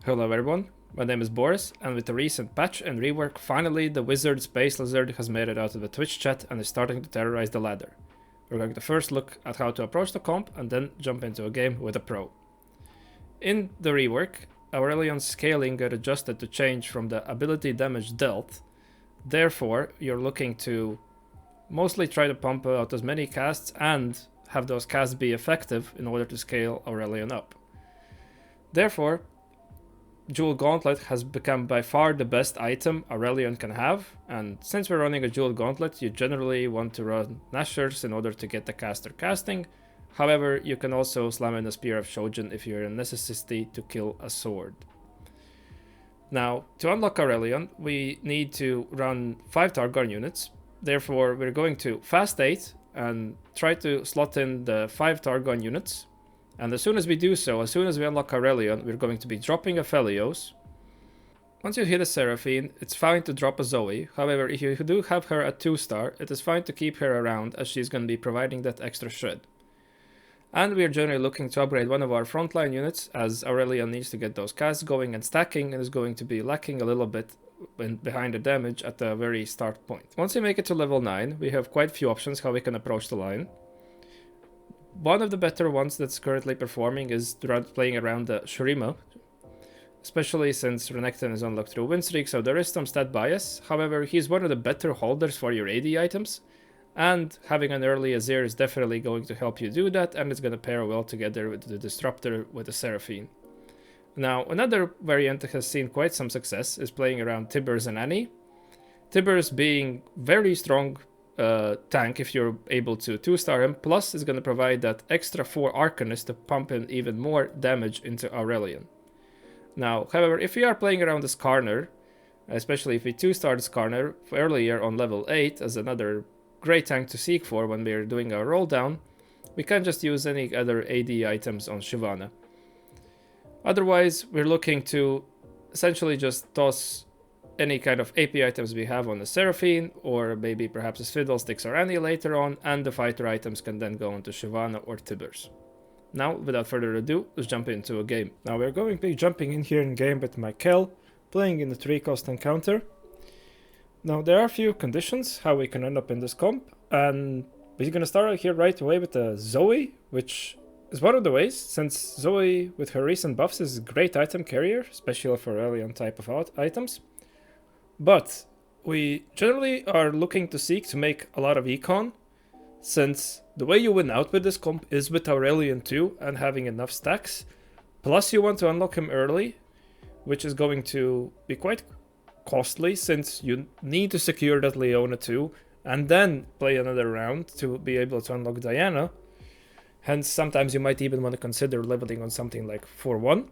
Hello everyone, my name is Boris, and with the recent patch and rework, finally the wizard Space Lizard has made it out of the Twitch chat and is starting to terrorize the ladder. We're going to first look at how to approach the comp and then jump into a game with a pro. In the rework, Aurelion's scaling got adjusted to change from the ability damage dealt. Therefore, you're looking to mostly try to pump out as many casts and have those casts be effective in order to scale Aurelion up. Therefore, Jewel Gauntlet has become by far the best item Aurelion can have, and since we're running a Jewel Gauntlet, you generally want to run Nashers in order to get the caster casting. However, you can also slam in a Spear of Shojin if you're in necessity to kill a sword. Now, to unlock Aurelion, we need to run 5 Targon units. Therefore, we're going to Fast 8 and try to slot in the 5 Targon units. And as soon as we do so, as soon as we unlock Aurelion, we're going to be dropping a Felios. Once you hit a Seraphine, it's fine to drop a Zoe. However, if you do have her at 2-star, it is fine to keep her around as she's going to be providing that extra shred. And we are generally looking to upgrade one of our frontline units, as Aurelion needs to get those casts going and stacking, and is going to be lacking a little bit behind the damage at the very start point. Once we make it to level 9, we have quite a few options how we can approach the line. One of the better ones that's currently performing is playing around the Shurima, especially since Renekton is unlocked through win streak, so there is some stat bias. However, he's one of the better holders for your AD items, and having an early Azir is definitely going to help you do that, and it's going to pair well together with the Disruptor with the Seraphine. Now, another variant that has seen quite some success is playing around Tibbers and Annie. Tibbers being very strong tank if you're able to 2-star him, plus is going to provide that extra 4 Arcanist to pump in even more damage into Aurelion. Now, however, if we are playing around the Skarner, especially if we 2-star the Skarner earlier on level 8 as another great tank to seek for when we're doing our roll down, we can just use any other AD items on Shyvana. Otherwise, we're looking to essentially just toss any kind of AP items we have on the Seraphine, or maybe perhaps a Fiddlesticks or Annie later on, and the fighter items can then go into Shyvana or Tibbers. Now, without further ado, let's jump into a game. Now we're going to be jumping in here in game with Maikel, playing in the 3-cost encounter. Now there are a few conditions how we can end up in this comp, and we're going to start out here right away with the Zoe, which is one of the ways, since Zoe with her recent buffs is a great item carrier, especially for Aurelion type of items. But we generally are looking to seek to make a lot of econ, since the way you win out with this comp is with Aurelion 2 and having enough stacks. Plus you want to unlock him early, which is going to be quite costly since you need to secure that Leona 2 and then play another round to be able to unlock Diana. Hence, sometimes you might even want to consider leveling on something like 4-1.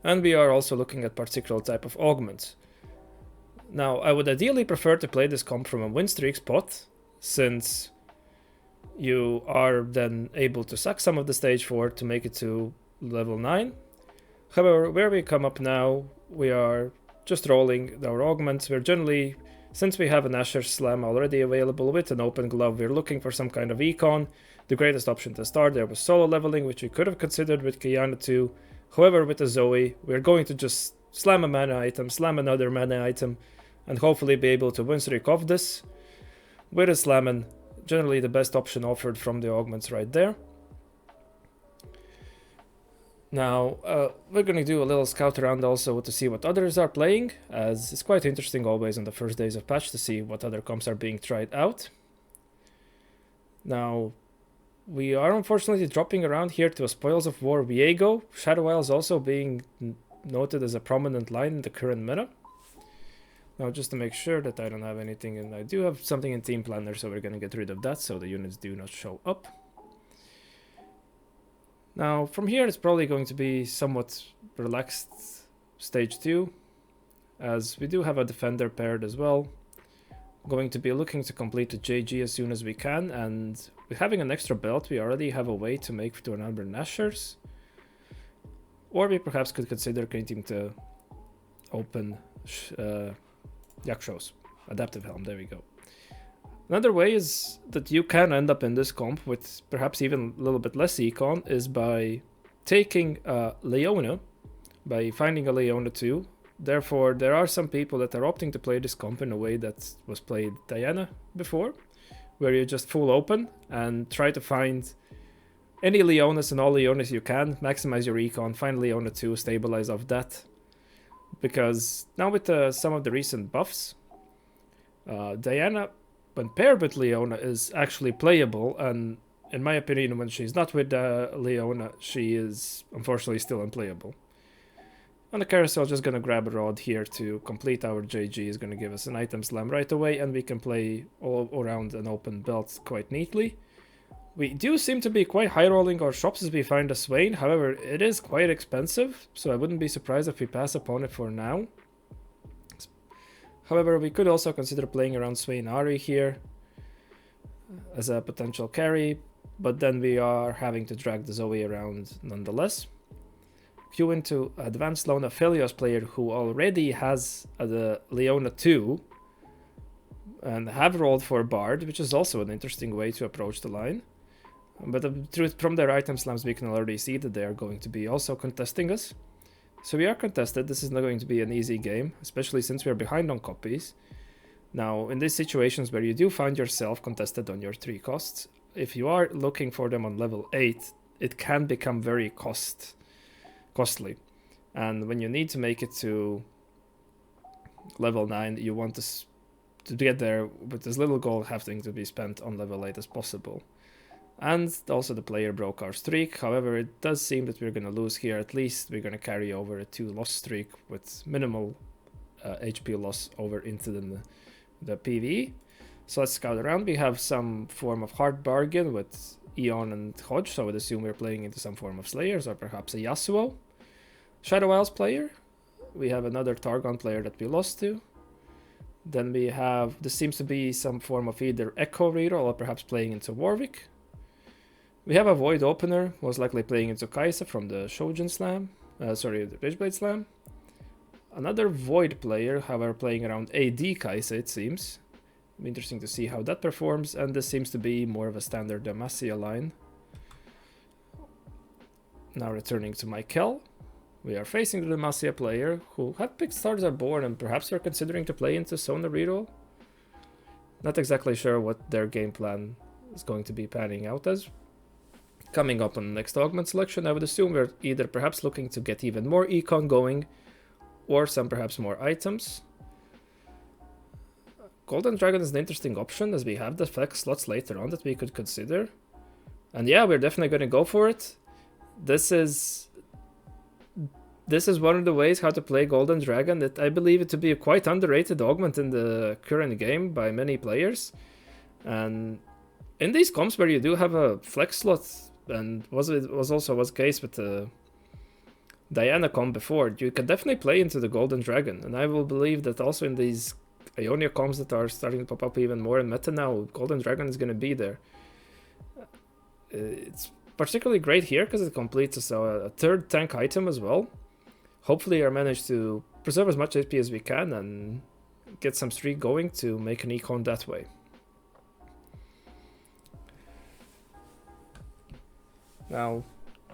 And we are also looking at particular type of augments. Now, I would ideally prefer to play this comp from a win streak spot, since you are then able to suck some of the stage 4 to make it to level 9. However, where we come up now, we are just rolling our augments. We're generally, since we have an Asher Slam already available with an open glove, we're looking for some kind of econ. The greatest option to start there was solo leveling, which we could have considered with Kiana 2. However, with the Zoe, we're going to just slam a mana item, slam another mana item, and hopefully be able to win streak off this with a slamming, generally the best option offered from the augments right there. Now, we're going to do a little scout around also to see what others are playing, as it's quite interesting always on the first days of patch to see what other comps are being tried out. Now, we are unfortunately dropping around here to a Spoils of War Viego, Shadow Isles also being noted as a prominent line in the current meta. Now, just to make sure that I don't have anything, and I do have something in Team Planner, so we're going to get rid of that so the units do not show up. Now, from here, it's probably going to be somewhat relaxed stage 2, as we do have a defender paired as well. Going to be looking to complete the JG as soon as we can, and with having an extra belt, we already have a way to make to a number of Nashers. Or we perhaps could consider getting to open Yakshos, Adaptive Helm, there we go. Another way is that you can end up in this comp with perhaps even a little bit less econ is by taking Leona by finding a Leona 2. Therefore, there are some people that are opting to play this comp in a way that was played Diana before, where you just full open and try to find any Leonas and all Leonas you can, maximize your econ, find Leona 2, stabilize off that. Because now with some of the recent buffs, Diana, when paired with Leona, is actually playable, and in my opinion, when she's not with Leona, she is unfortunately still unplayable. On the carousel, just gonna grab a rod here to complete our JG, is gonna give us an item slam right away, and we can play all around an open belt quite neatly. We do seem to be quite high rolling our shops as we find a Swain, however it is quite expensive, so I wouldn't be surprised if we pass upon it for now. However, we could also consider playing around Swain Ari here as a potential carry, but then we are having to drag the Zoe around nonetheless. Queue into advanced Lona Phelios player who already has the Leona 2 and have rolled for Bard, which is also an interesting way to approach the line. But the truth, from their item slams, we can already see that they are going to be also contesting us. So we are contested. This is not going to be an easy game, especially since we are behind on copies. Now, in these situations where you do find yourself contested on your 3 costs, if you are looking for them on level 8, it can become very costly. And when you need to make it to level 9, you want to get there with as little gold having to be spent on level 8 as possible. And also the player broke our streak. However, it does seem that we're going to lose here. At least we're going to carry over a 2 loss streak with minimal HP loss over into the PvE. So let's scout around. We have some form of hard bargain with Eon and Hodge, so I would assume we're playing into some form of Slayers or perhaps a Yasuo. Shadow Isles player. We have another Targon player that we lost to. Then we have, this seems to be some form of either Echo Reader or perhaps playing into Warwick. We have a Void Opener, most likely playing into Kaisa from the Shojin Slam. The Rageblade Slam. Another Void player, however, playing around AD Kaisa, it seems. It'll be interesting to see how that performs, and this seems to be more of a standard Demacia line. Now returning to Maikel. We are facing the Demacia player, who have picked Stars Are Born and perhaps are considering to play into Sona Reroll. Not exactly sure what their game plan is going to be panning out as. Coming up on the next augment selection, I would assume we're either perhaps looking to get even more econ going, or some perhaps more items. Golden Dragon is an interesting option, as we have the flex slots later on that we could consider. And yeah, we're definitely going to go for it. This is one of the ways how to play Golden Dragon. That I believe it to be a quite underrated augment in the current game by many players. And in these comps where you do have a flex slot, and was the case with the Diana comp before, you can definitely play into the Golden Dragon. And I will believe that also in these Ionia comps that are starting to pop up even more in meta now, Golden Dragon is going to be there. It's particularly great here because it completes a third tank item as well. Hopefully I manage to preserve as much HP as we can and get some streak going to make an econ that way. Now,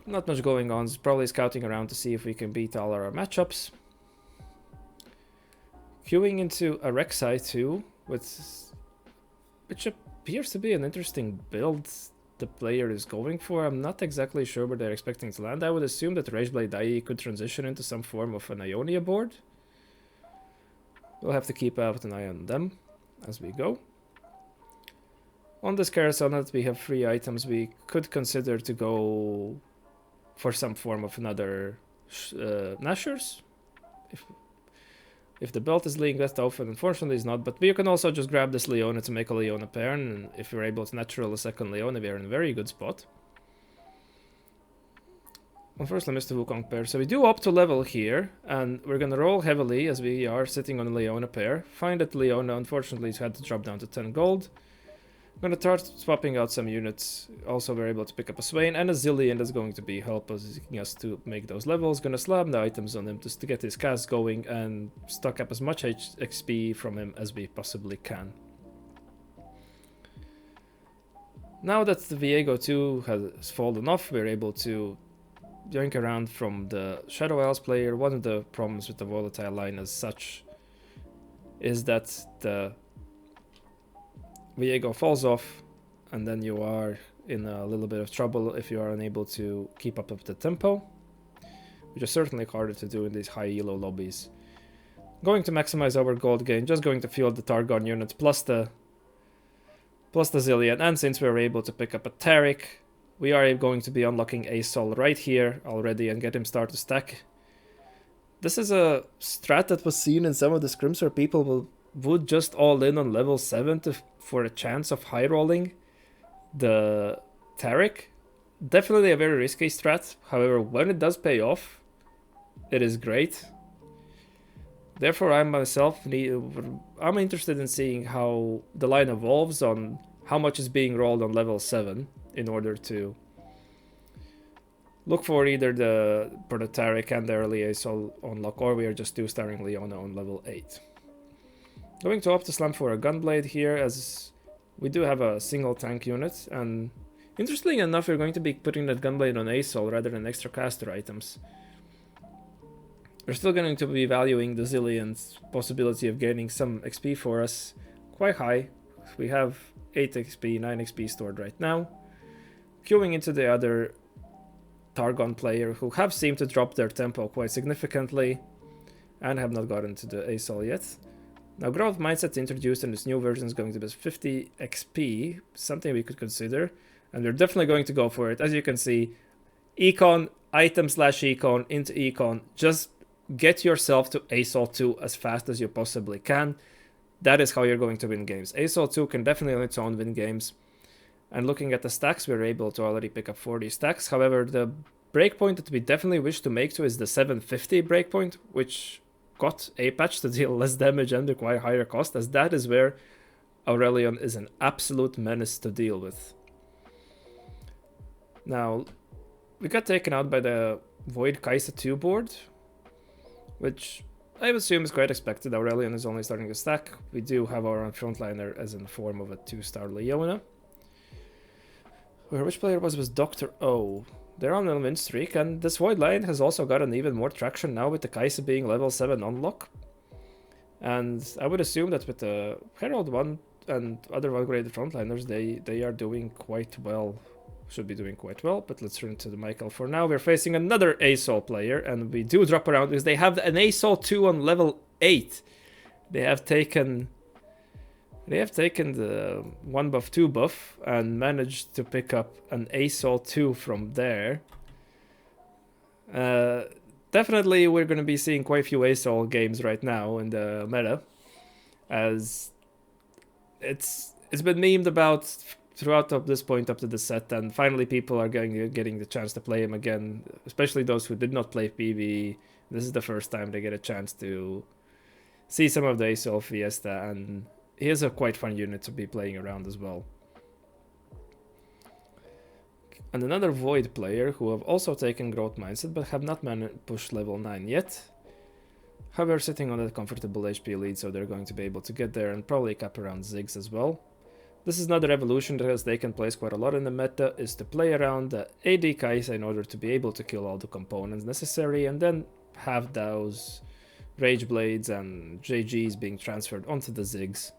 not much going on, it's probably scouting around to see if we can beat all our matchups. Queuing into a Rek'Sai too, which appears to be an interesting build the player is going for. I'm not exactly sure where they're expecting to land. I would assume that Rageblade IE could transition into some form of an Ionia board. We'll have to keep out an eye on them as we go. On this carousel, now that we have 3 items, we could consider to go for some form of another Nashers. If the belt is laying that open, unfortunately it's not, but we can also just grab this Leona to make a Leona pair, and if we're able to natural a second Leona, we are in a very good spot. Unfortunately, missed the Wukong pair, so we do opt to level here, and we're gonna roll heavily as we are sitting on a Leona pair. Find that Leona, unfortunately, had to drop down to 10 gold. I'm gonna start swapping out some units. Also, we're able to pick up a Swain and a Zillion that's going to be helping us to make those levels. Gonna slam the items on him just to get his cast going and stock up as much XP from him as we possibly can. Now that the Viego 2 has fallen off, we're able to yoink around from the Shadow Isles player. One of the problems with the volatile line as such is that the Viego falls off, and then you are in a little bit of trouble if you are unable to keep up with the tempo, which is certainly harder to do in these high elo lobbies. Going to maximize our gold gain, just going to field the Targon units plus the Zillion, and since we are able to pick up a Taric, we are going to be unlocking Asol right here already and get him start to stack. This is a strat that was seen in some of the scrims where people would just all in on level 7 for a chance of high rolling the Taric. Definitely a very risky strat, however when it does pay off, it is great. Therefore I'm interested in seeing how the line evolves on how much is being rolled on level 7 in order to look for either the Taric and the early Asol unlock, or we are just 2-starring Leona on level 8. Going to opt to slam for a Gunblade here, as we do have a single tank unit, and interestingly enough we're going to be putting that Gunblade on Asol rather than extra caster items. We're still going to be valuing the Zillion's possibility of gaining some XP for us quite high. We have 8 XP, 9 XP stored right now. Queuing into the other Targon player who have seemed to drop their tempo quite significantly and have not gotten to the Asol yet. Now growth mindset introduced in this new version is going to be 50 XP, something we could consider, and we're definitely going to go for it. As you can see, Econ, item slash Econ into Econ, just get yourself to Asol 2 as fast as you possibly can. That is how you're going to win games. Asol 2 can definitely on its own win games. And looking at the stacks, we're able to already pick up 40 stacks. However, the breakpoint that we definitely wish to make to is the 750 breakpoint, which got a patch to deal less damage and require higher cost, as that is where Aurelion is an absolute menace to deal with. Now, we got taken out by the Void Kaisa 2 board, which I assume is quite expected. Aurelion is only starting to stack. We do have our own frontliner as in the form of a 2-star Leona. Which player was Dr. O? They're on a win streak, and this Void line has also gotten even more traction now with the Kaisa being level 7 unlock. And I would assume that with the Herald 1 and other upgraded frontliners, they are doing quite well. Should be doing quite well, but let's turn to the Maikel for now. We're facing another Asol player, and we do drop around because they have an Asol 2 on level 8. They have taken the 1 buff 2 buff and managed to pick up an Asol 2 from there. Definitely we're going to be seeing quite a few Asol games right now in the meta, as it's been memed about throughout up this point up to the set, and finally people are getting the chance to play him again, especially those who did not play PvE. This is the first time they get a chance to see some of the Asol Fiesta, and he is a quite fun unit to be playing around as well. And another Void player who have also taken growth mindset but have not pushed level 9 yet. However, sitting on a comfortable HP lead, so they're going to be able to get there and probably cap around Ziggs as well. This is another evolution that has taken place quite a lot in the meta, is to play around the AD Kaisa in order to be able to kill all the components necessary, and then have those Rage Blades and JGs being transferred onto the Ziggs.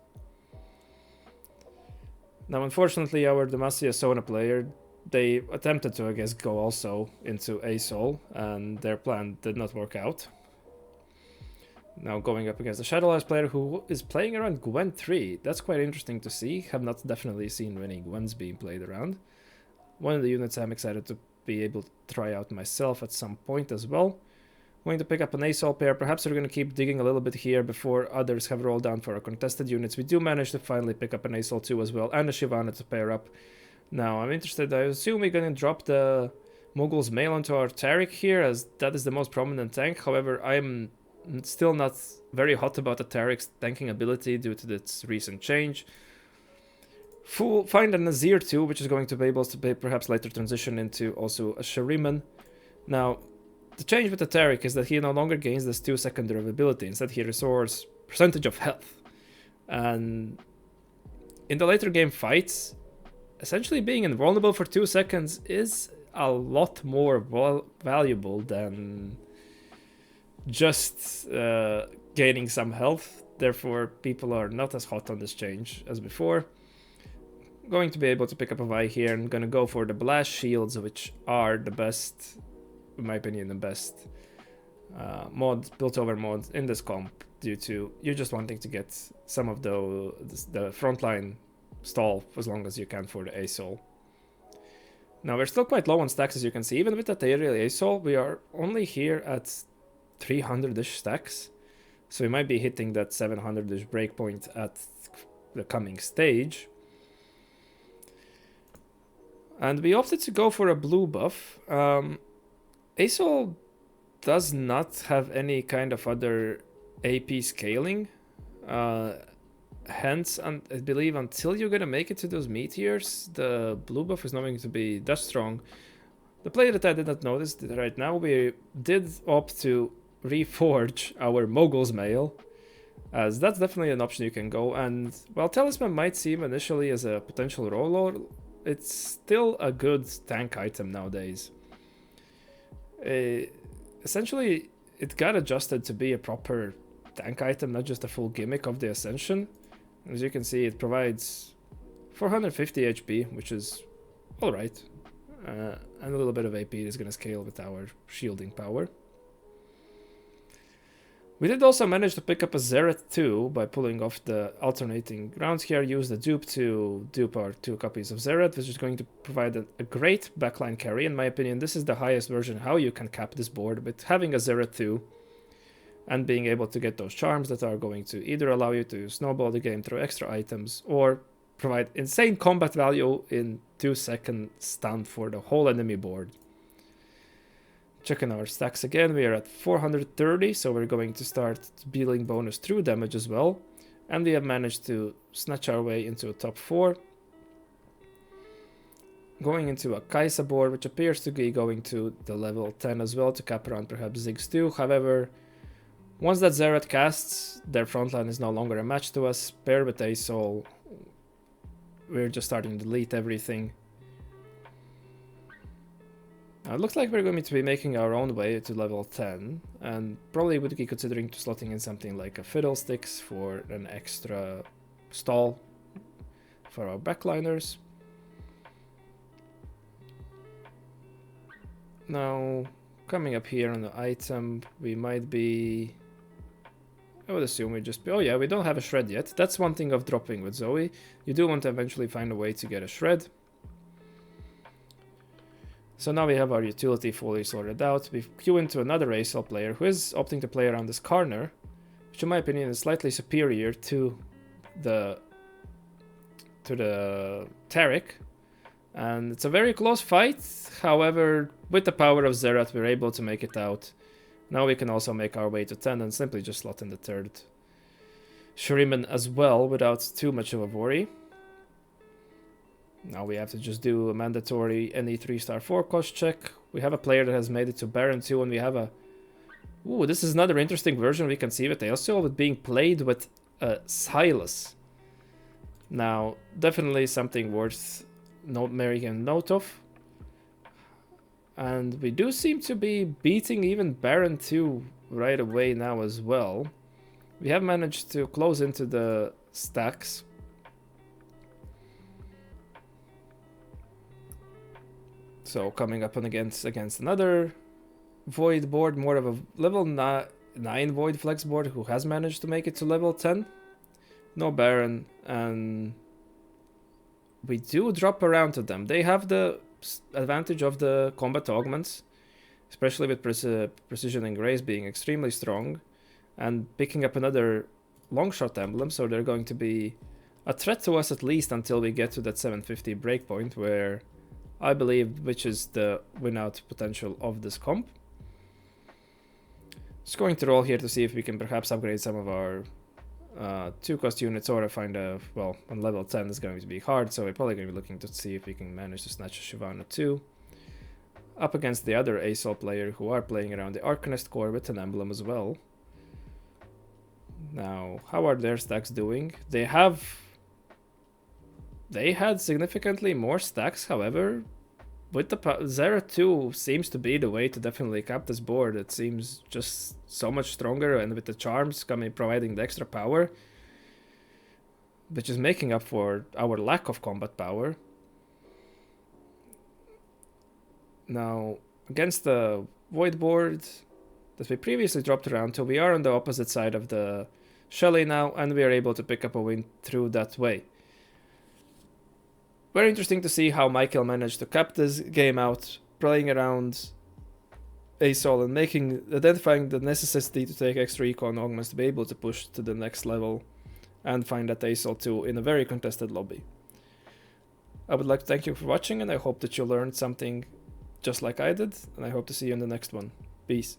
Now unfortunately our Demacia Sona player, they attempted to, I guess, go also into Asol, and their plan did not work out. Now going up against the Shadow Isles player who is playing around Gwen 3. That's quite interesting to see. Have not definitely seen many Gwens being played around. One of the units I'm excited to be able to try out myself at some point as well. Going to pick up an Asol pair. Perhaps we're going to keep digging a little bit here before others have rolled down for our contested units. We do manage to finally pick up an Asol 2 as well, and a Shyvana to pair up. Now I'm interested. I assume we're going to drop the Mogul's Mail onto our Taric here, as that is the most prominent tank. However, I'm still not very hot about the Taric's tanking ability due to its recent change. Find a Nazir too, which is going to be able to perhaps later transition into also a Shuriman. Now, the change with the Taric is that he no longer gains this 2-second durability. Instead, he restores percentage of health. And in the later game fights, essentially being invulnerable for 2 seconds is a lot more valuable than just gaining some health. Therefore, people are not as hot on this change as before. Going to be able to pick up a Vi here and gonna go for the blast shields, which are the best, in my opinion, the best built over mod in this comp, due to you just wanting to get some of the frontline stall as long as you can for the Asol. Now we're still quite low on stacks, as you can see. Even with that aerial Asol, we are only here at 300-ish stacks. So we might be hitting that 700-ish breakpoint at the coming stage. And we opted to go for a blue buff. Asol does not have any kind of other AP scaling. Hence, I believe until you're gonna make it to those meteors, the blue buff is not going to be that strong. The play that I did not notice that right now, we did opt to reforge our Mogul's Mail, as that's definitely an option you can go. And while Talisman might seem initially as a potential roller, it's still a good tank item nowadays. Essentially, it got adjusted to be a proper tank item, not just a full gimmick of the Ascension. As you can see, it provides 450 HP, which is alright. And a little bit of AP is going to scale with our shielding power. We did also manage to pick up a Zeret 2 by pulling off the alternating rounds here. Use the dupe to dupe our 2 copies of Zeret, which is going to provide a great backline carry. In my opinion, this is the highest version how you can cap this board, with having a Zeret 2 and being able to get those charms that are going to either allow you to snowball the game through extra items or provide insane combat value in 2-second stun for the whole enemy board. Checking our stacks again, we are at 430, so we're going to start dealing bonus through damage as well. And we have managed to snatch our way into a top 4. Going into a Kaisa board, which appears to be going to the level 10 as well, to cap around perhaps Ziggs too. However, once that Zeret casts, their frontline is no longer a match to us. Paired with Asol, we're just starting to delete everything. Now, it looks like we're going to be making our own way to level 10, and probably would be considering slotting in something like a Fiddlesticks for an extra stall for our backliners. Now, coming up here on the item, we might be... I would assume we just... Oh yeah, we don't have a shred yet. That's one thing of dropping with Zoe. You do want to eventually find a way to get a shred. So now we have our utility fully sorted out. We queue into another Asol player who is opting to play around this Karner, which in my opinion is slightly superior to the Taric. And it's a very close fight. However, with the power of Zeret, we're able to make it out. Now we can also make our way to 10 and simply just slot in the third Shuriman as well without too much of a worry. Now we have to just do a mandatory any 3-star 4 cost check. We have a player that has made it to Baron 2, and we have a... Ooh, this is another interesting version we can see with Asol, with being played with Silas. Now, definitely something worth making note of. And we do seem to be beating even Baron 2 right away now as well. We have managed to close into the stacks. So coming up against another Void board, more of a level 9 Void flex board who has managed to make it to level 10. No Baron, and we do drop around to them. They have the advantage of the combat augments, especially with precision and grace being extremely strong, and picking up another longshot emblem, so they're going to be a threat to us at least until we get to that 750 breakpoint, where I believe which is the win out potential of this comp. Just going to roll here to see if we can perhaps upgrade some of our 2-cost units, or find a, well, on level 10 is going to be hard, so we're probably going to be looking to see if we can manage to snatch a Shyvana 2 up against the other Asol player who are playing around the Arcanist core with an emblem as well. Now, how are their stacks doing? They had significantly more stacks, however, with the Zera 2 seems to be the way to definitely cap this board. It seems just so much stronger, and with the charms coming, providing the extra power, which is making up for our lack of combat power. Now, against the Void board that we previously dropped around to, we are on the opposite side of the Shelly now, and we are able to pick up a win through that way. Very interesting to see how Maikel managed to cap this game out, playing around Asol and identifying the necessity to take extra eco on augments to be able to push to the next level and find that Asol 2 in a very contested lobby. I would like to thank you for watching, and I hope that you learned something just like I did, and I hope to see you in the next one. Peace.